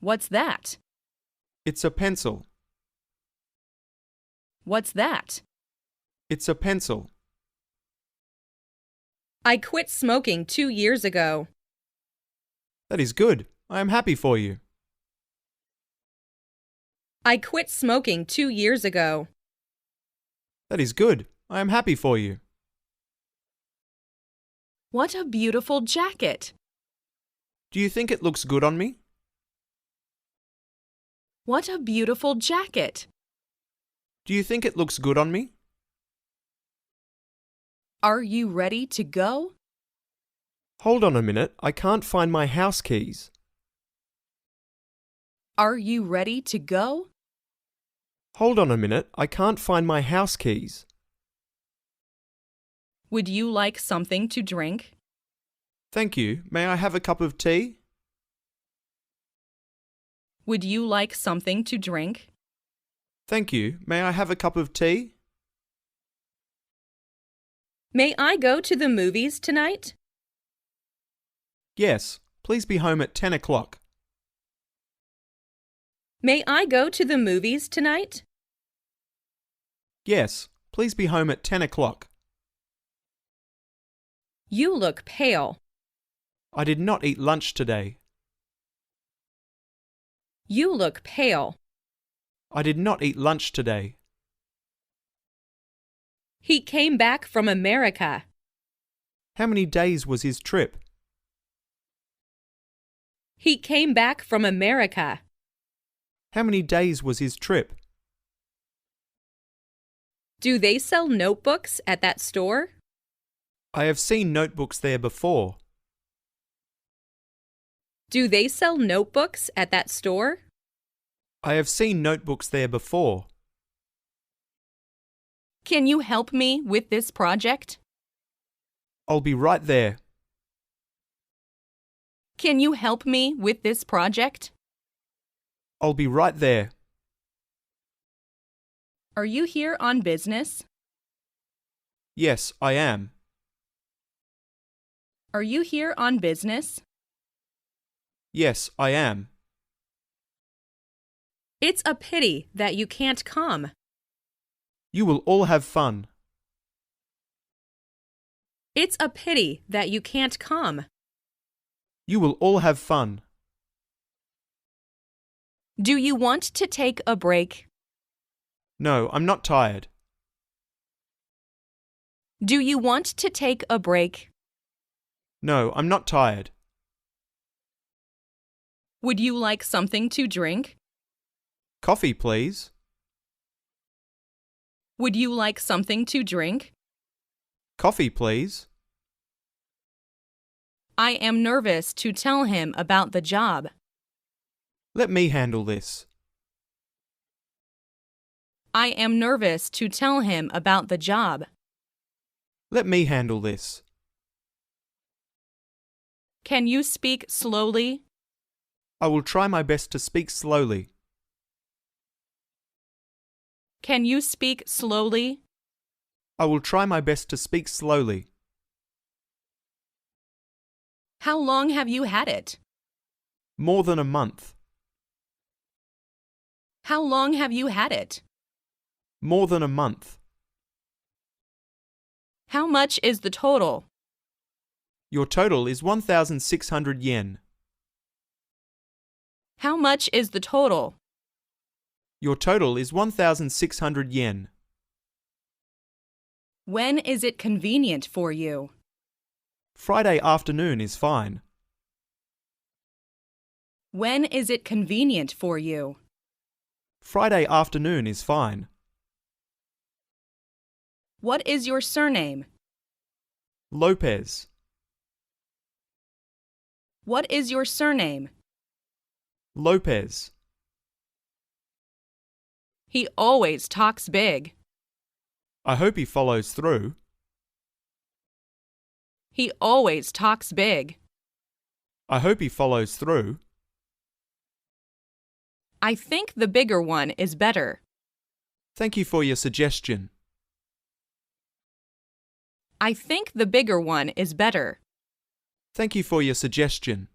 What's that? It's a pencil. What's that? It's a pencil. I quit smoking 2 years ago. That is good. I am happy for you. I quit smoking 2 years ago. That is good. I am happy for you. What a beautiful jacket! Do you think it looks good on me? What a beautiful jacket! Do you think it looks good on me? Are you ready to go? Hold on a minute. I can't find my house keys. Are you ready to go? Hold on a minute. I can't find my house keys. Would you like something to drink? Thank you. May I have a cup of tea? Would you like something to drink? Thank you. May I have a cup of tea? May I go to the movies tonight? Yes. Please be home at 10 o'clock. May I go to the movies tonight? Yes. Please be home at 10 o'clock. You look pale. I did not eat lunch today. You look pale. I did not eat lunch today. He came back from America. How many days was his trip? He came back from America. How many days was his trip? Do they sell notebooks at that store? I have seen notebooks there before. Do they sell notebooks at that store? I have seen notebooks there before. Can you help me with this project? I'll be right there. Can you help me with this project? I'll be right there. Are you here on business? Yes, I am. Are you here on business? Yes, I am. It's a pity that you can't come. You will all have fun. It's a pity that you can't come. You will all have fun. Do you want to take a break? No, I'm not tired. Do you want to take a break? No, I'm not tired. Would you like something to drink? Coffee, please. Would you like something to drink? Coffee, please. I am nervous to tell him about the job. Let me handle this. I am nervous to tell him about the job. Let me handle this. Can you speak slowly? I will try my best to speak slowly. Can you speak slowly? I will try my best to speak slowly. How long have you had it? More than a month. How long have you had it? More than a month. How much is the total? Your total is 1,600 yen. How much is the total? Your total is 1,600 yen. When is it convenient for you? Friday afternoon is fine. When is it convenient for you? Friday afternoon is fine. What is your surname? Lopez. What is your surname? Lopez. He always talks big. I hope he follows through. He always talks big. I hope he follows through. I think the bigger one is better. Thank you for your suggestion. I think the bigger one is better. Thank you for your suggestion.